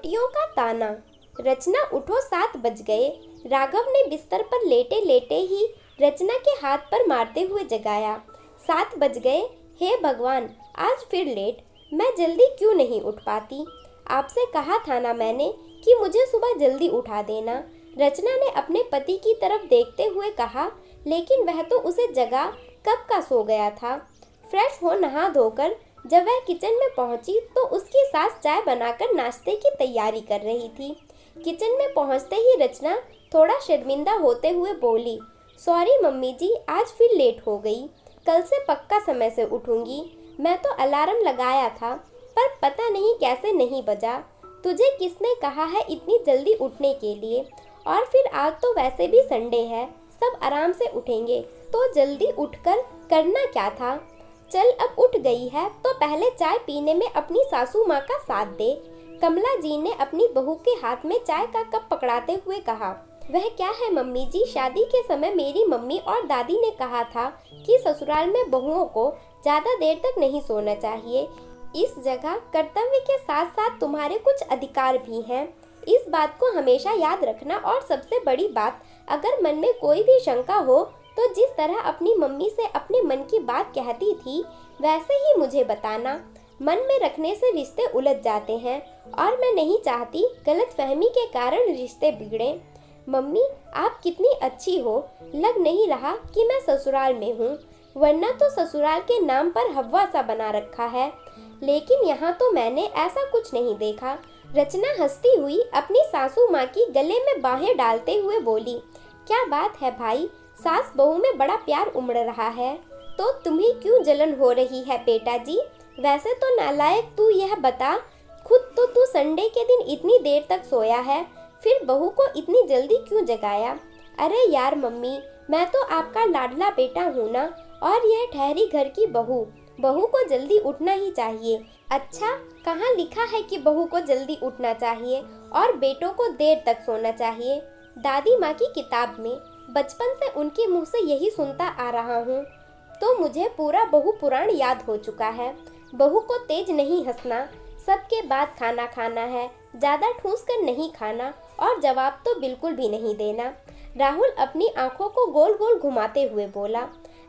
रोटियों का ताना। रचना, उठो, 7 बज गए। राघव ने बिस्तर पर लेटे लेटे ही रचना के हाथ पर मारते हुए जगाया। 7 बज गए। हे भगवान, आज फिर लेट। मैं जल्दी क्यों नहीं उठ पाती? आपसे कहा था ना मैंने कि मुझे सुबह जल्दी उठा देना। रचना ने अपने पति की तरफ देखते हुए कहा, लेकिन वह तो उसे जगा कब का सो गया था। फ्रेश हो नहा धोकर जब वह किचन में पहुंची तो उसकी सास चाय बनाकर नाश्ते की तैयारी कर रही थी। किचन में पहुंचते ही रचना थोड़ा शर्मिंदा होते हुए बोली, सॉरी मम्मी जी, आज फिर लेट हो गई। कल से पक्का समय से उठूंगी। मैं तो अलार्म लगाया था पर पता नहीं कैसे नहीं बजा। तुझे किसने कहा है इतनी जल्दी उठने के लिए? और फिर आज तो वैसे भी संडे है, सब आराम से उठेंगे, तो जल्दी उठकर करना क्या था? चल, अब उठ गई है तो पहले चाय पीने में अपनी सासू माँ का साथ दे। कमला जी ने अपनी बहू के हाथ में चाय का कप पकड़ाते हुए कहा। वह क्या है मम्मी जी, शादी के समय मेरी मम्मी और दादी ने कहा था कि ससुराल में बहुओं को ज्यादा देर तक नहीं सोना चाहिए। इस जगह कर्तव्य के साथ साथ तुम्हारे कुछ अधिकार भी हैं। इस बात को हमेशा याद रखना। और सबसे बड़ी बात, अगर मन में कोई भी शंका हो तो जिस तरह अपनी मम्मी से अपने मन की बात कहती थी वैसे ही मुझे बताना। मन में रखने से रिश्ते उलझ जाते हैं और मैं नहीं चाहती गलतफहमी के कारण रिश्ते बिगड़े। मम्मी, आप कितनी अच्छी हो। लग नहीं रहा कि मैं ससुराल में हूँ, वरना तो ससुराल के नाम पर हवा सा बना रखा है, लेकिन यहाँ तो मैंने ऐसा कुछ नहीं देखा। रचना हंसती हुई अपनी सासू माँ की गले में बाहें डालते हुए बोली, क्या बात है भाई, सास बहू में बड़ा प्यार उमड़ रहा है। तो तुम्हें क्यों जलन हो रही है बेटा जी? वैसे तो नालायक तू, यह बता, खुद तो तू संडे के दिन इतनी देर तक सोया है, फिर बहू को इतनी जल्दी क्यों जगाया? अरे यार मम्मी, मैं तो आपका लाडला बेटा हूँ ना, और यह ठहरी घर की बहू, बहू को जल्दी उठना ही चाहिए। अच्छा, कहाँ लिखा है कि बहू को जल्दी उठना चाहिए और बेटों को देर तक सोना चाहिए? दादी माँ की किताब में। बचपन से उनके मुंह से यही सुनता आ रहा हूँ, तो मुझे पूरा बहू पुराण याद हो चुका है। बहू को तेज नहीं हंसना, सबके बाद खाना खाना है, ज्यादा ठूस कर नहीं खाना, और जवाब तो बिल्कुल भी नहीं देना। राहुल अपनी आंखों को गोल गोल घुमाते हुए बोला।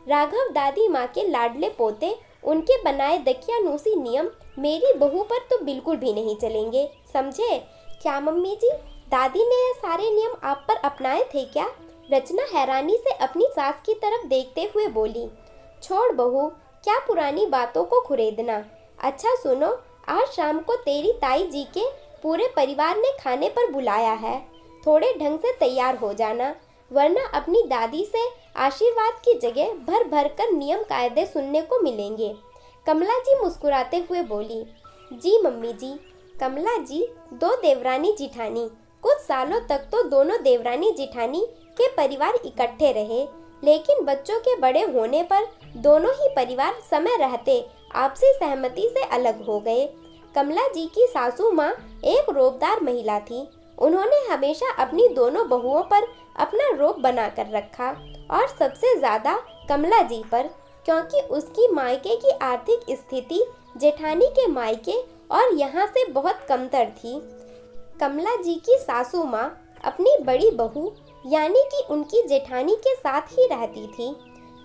राघव दादी माँ के लाडले पोते, उनके बनाए दकियानूसी नियम मेरी बहू पर तो बिल्कुल भी नहीं चलेंगे, समझे? क्या मम्मी जी, दादी ने ये सारे नियम आप पर अपनाए थे क्या? रचना हैरानी से अपनी सास की तरफ देखते हुए बोली। छोड़ बहू, क्या पुरानी बातों को खुरेदना। अच्छा सुनो, आज शाम को तेरी ताई जी के पूरे परिवार ने खाने पर बुलाया है। थोड़े ढंग से तैयार हो जाना, वरना अपनी दादी से आशीर्वाद की जगह भर भर कर नियम कायदे सुनने को मिलेंगे। कमला जी मुस्कुराते हुए बोली। जी मम्मी जी। कमला जी, 2 देवरानी जिठानी, कुछ सालों तक तो दोनों देवरानी जिठानी के परिवार इकट्ठे रहे, लेकिन बच्चों के बड़े होने पर दोनों ही परिवार समय रहते आपसी सहमति से अलग हो गए। कमला जी की सासू माँ एक रोबदार महिला थी। उन्होंने हमेशा अपनी दोनों बहुओं पर अपना रोब बना कर रखा, और सबसे ज्यादा कमला जी पर, क्योंकि उसकी मायके की आर्थिक स्थिति जेठानी के मायके और यहाँ से बहुत कमतर थी। कमला जी की सासू माँ अपनी बड़ी बहू यानी कि उनकी जेठानी के साथ ही रहती थी,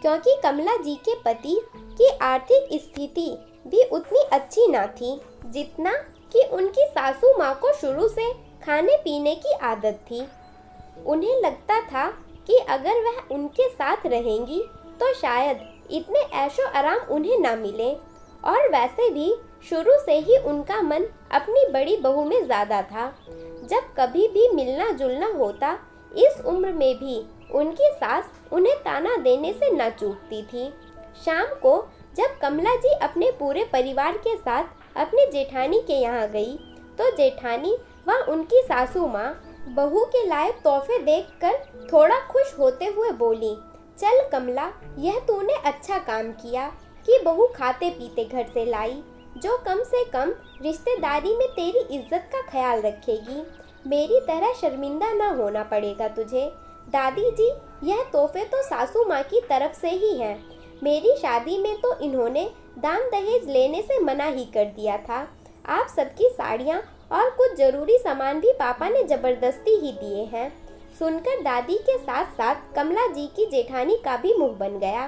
क्योंकि कमला जी के पति की आर्थिक स्थिति भी उतनी अच्छी ना थी जितना कि उनकी सासू माँ को शुरू से खाने पीने की आदत थी। उन्हें लगता था कि अगर वह उनके साथ रहेंगी तो शायद इतने ऐशो आराम उन्हें ना मिले, और वैसे भी शुरू से ही उनका मन अपनी बड़ी बहू में ज़्यादा था। जब कभी भी मिलना जुलना होता, इस उम्र में भी उनकी सास उन्हें ताना देने से न चूकती थी। शाम को जब कमला जी अपने पूरे परिवार के साथ अपने जेठानी के यहाँ गई, तो जेठानी व उनकी सासू माँ बहू के लाए तोहफे देखकर थोड़ा खुश होते हुए बोली, चल कमला, यह तूने अच्छा काम किया कि बहू खाते पीते घर से लाई, जो कम से कम रिश्तेदारी में तेरी इज्जत का ख्याल रखेगी। मेरी तरह शर्मिंदा ना होना पड़ेगा तुझे। दादी जी, यह तोहफे तो सासू माँ की तरफ से ही हैं। मेरी शादी में तो इन्होंने दान दहेज लेने से मना ही कर दिया था। आप सबकी साड़ियाँ और कुछ जरूरी सामान भी पापा ने जबरदस्ती ही दिए हैं। सुनकर दादी के साथ साथ कमला जी की जेठानी का भी मुंह बन गया।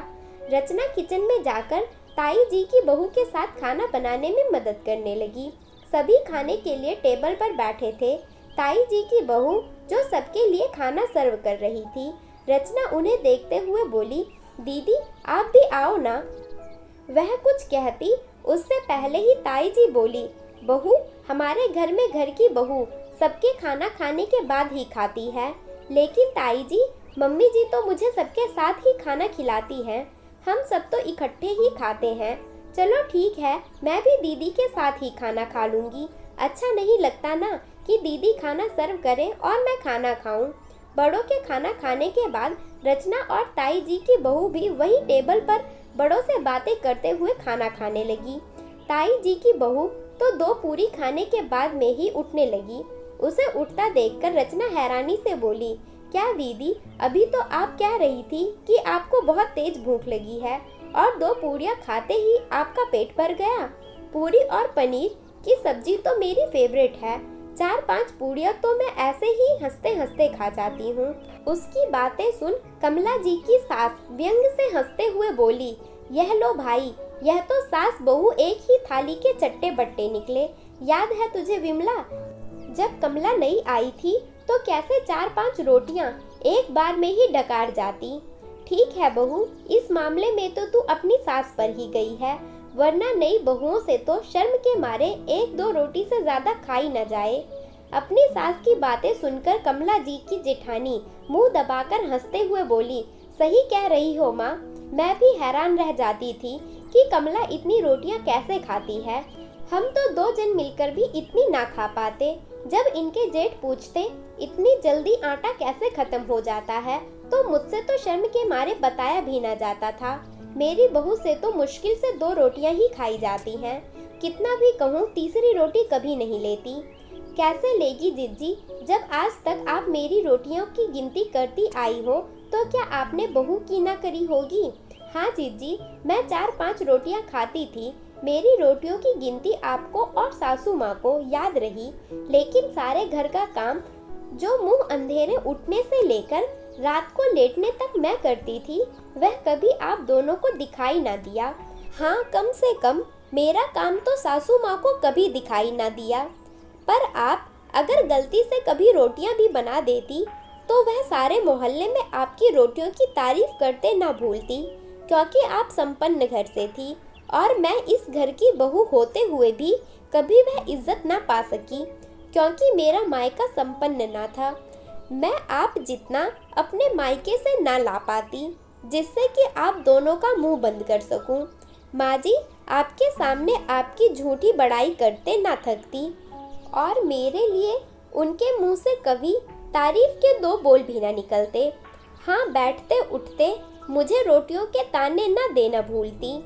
रचना किचन में जाकर ताई जी की बहू के साथ खाना बनाने में मदद करने लगी। सभी खाने के लिए टेबल पर बैठे थे। ताई जी की बहू जो सबके लिए खाना सर्व कर रही थी। रचना उन्हें देखते हुए बोली, दीदी आप भी आओ ना। वह कुछ कहती उससे पहले ही ताई जी बोली, बहू हमारे घर में घर की बहू सबके खाना खाने के बाद ही खाती है, लेकिन ताई जी मम्मी जी तो मुझे सबके साथ ही खाना खिलाती हैं। हम सब तो इकट्ठे ही खाते हैं। चलो ठीक है, मैं भी दीदी के साथ ही खाना खा लूँगी। अच्छा नहीं लगता ना कि दीदी खाना सर्व करे और मैं खाना खाऊं। बड़ों के खाना खाने के बाद रचना और ताई जी की बहू भी वही टेबल पर बड़ों से बातें करते हुए खाना खाने लगी। ताई जी की बहू तो 2 पूरी खाने के बाद में ही उठने लगी। उसे उठता देखकर रचना हैरानी से बोली, क्या दीदी अभी तो आप कह रही थी कि आपको बहुत तेज भूख लगी है और 2 पूरियां खाते ही आपका पेट भर गया। पूरी और पनीर की सब्जी तो मेरी फेवरेट है। 4-5 पूरियां तो मैं ऐसे ही हंसते हंसते खा जाती हूँ। उसकी बातें सुन कमला जी की सास व्यंग से हंसते हुए बोली, यह लो भाई, यह तो सास बहू एक ही थाली के चट्टे बट्टे निकले। याद है तुझे विमला, जब कमला नई आई थी तो कैसे 4-5 रोटियां एक बार में ही डकार जाती। ठीक है बहू, इस मामले में तो तू अपनी सास पर ही गई है, वरना नई बहुओं से तो शर्म के मारे 1-2 रोटी से ज्यादा खाई न जाए। अपनी सास की बातें सुनकर कमला जी की जेठानी मुंह दबाकर हंसते हुए बोली, सही कह रही हो माँ, मैं भी हैरान रह जाती थी कि कमला इतनी रोटियां कैसे खाती है। हम तो 2 जन मिलकर भी इतनी ना खा पाते। जब इनके जेठ पूछते इतनी जल्दी आटा कैसे खत्म हो जाता है, तो मुझसे तो शर्म के मारे बताया भी ना जाता था। मेरी बहू से तो मुश्किल से 2 रोटियां ही खाई जाती हैं। कितना भी कहूँ तीसरी रोटी कभी नहीं लेती। कैसे लेगी जिज्जी, जब आज तक आप मेरी रोटियों की गिनती करती आई हो, तो क्या आपने बहू की ना करी होगी। हाँ जिज्जी, मैं 4-5 रोटियां खाती थी। मेरी रोटियों की गिनती आपको और सासू माँ को याद रही, लेकिन सारे घर का काम जो मुंह अंधेरे उठने से लेकर रात को लेटने तक मैं करती थी, वह कभी आप दोनों को दिखाई ना दिया। हाँ, कम से कम मेरा काम तो सासू माँ को कभी दिखाई ना दिया। पर आप अगर गलती से कभी रोटियां भी बना देती, तो वह सारे मोहल्ले में आपकी रोटियों की तारीफ करते ना भूलती, क्योंकि आप संपन्न घर से थी और मैं इस घर की बहू होते हुए भी कभी वह इज्जत ना पा सकी, क्योंकि मेरा मायका संपन्न ना था। मैं आप जितना अपने मायके से ना ला पाती, जिससे कि आप दोनों का मुंह बंद कर सकूं। माँ जी आपके सामने आपकी झूठी बड़ाई करते ना थकती, और मेरे लिए उनके मुंह से कभी तारीफ के 2 बोल भी ना निकलते। हाँ, बैठते उठते मुझे रोटियों के ताने ना देना भूलती।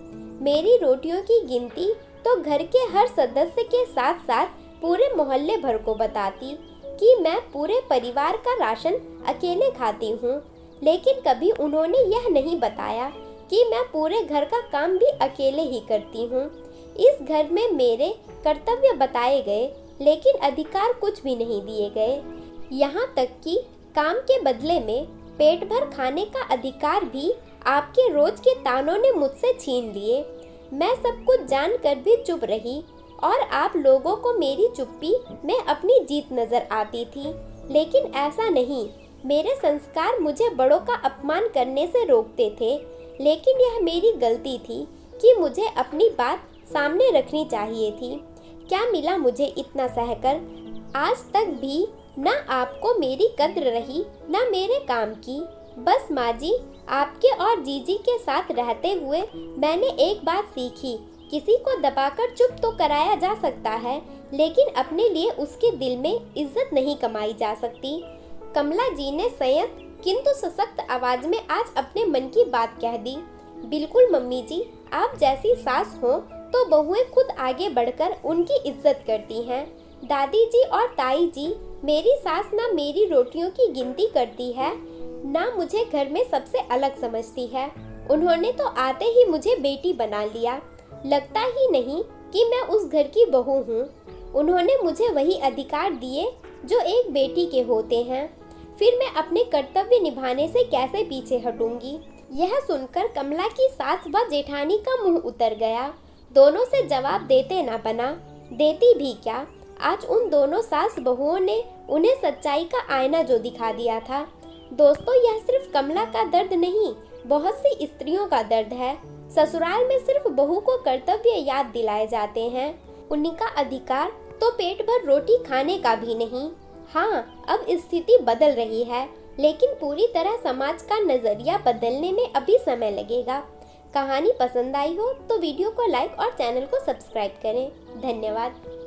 मेरी रोटियों की गिनती तो घर के हर सदस्य के साथ साथ पूरे मोहल्ले भर को बताती कि मैं पूरे परिवार का राशन अकेले खाती हूँ, लेकिन कभी उन्होंने यह नहीं बताया कि मैं पूरे घर का काम भी अकेले ही करती हूँ। इस घर में मेरे कर्तव्य बताए गए, लेकिन अधिकार कुछ भी नहीं दिए गए। यहाँ तक कि काम के बदले में पेट भर खाने का अधिकार भी आपके रोज के तानों ने मुझसे छीन लिए। मैं सब कुछ जानकर भी चुप रही, और आप लोगों को मेरी चुप्पी में अपनी जीत नजर आती थी, लेकिन ऐसा नहीं। मेरे संस्कार मुझे बड़ों का अपमान करने से रोकते थे, लेकिन यह मेरी गलती थी कि मुझे अपनी बात सामने रखनी चाहिए थी। क्या मिला मुझे इतना सहकर? आज तक भी ना आपको मेरी कद्र रही, ना मेरे काम की। बस माँ जी, आपके और जीजी के साथ रहते हुए मैंने एक बात सीखी, किसी को दबाकर चुप तो कराया जा सकता है, लेकिन अपने लिए उसके दिल में इज्जत नहीं कमाई जा सकती। कमला जी ने संयत किंतु सशक्त आवाज में आज अपने मन की बात कह दी। बिल्कुल मम्मी जी, आप जैसी सास हो तो बहुएं खुद आगे बढ़कर उनकी इज्जत करती हैं। दादी जी और ताई जी, मेरी सास ना मेरी रोटियों की गिनती करती है, ना मुझे घर में सबसे अलग समझती है। उन्होंने तो आते ही मुझे बेटी बना लिया। लगता ही नहीं कि मैं उस घर की बहू हूँ। उन्होंने मुझे वही अधिकार दिए जो एक बेटी के होते हैं। फिर मैं अपने कर्तव्य निभाने से कैसे पीछे हटूंगी। यह सुनकर कमला की सास व जेठानी का मुंह उतर गया। दोनों से जवाब देते न बना। देती भी क्या, आज उन दोनों सास बहुओं ने उन्हें सच्चाई का आईना जो दिखा दिया था। दोस्तों, यह सिर्फ कमला का दर्द नहीं, बहुत सी स्त्रियों का दर्द है। ससुराल में सिर्फ बहू को कर्तव्य याद दिलाए जाते हैं, उनका अधिकार तो पेट भर रोटी खाने का भी नहीं। हाँ, अब स्थिति बदल रही है, लेकिन पूरी तरह समाज का नजरिया बदलने में अभी समय लगेगा। कहानी पसंद आई हो तो वीडियो को लाइक और चैनल को सब्सक्राइब करें। धन्यवाद।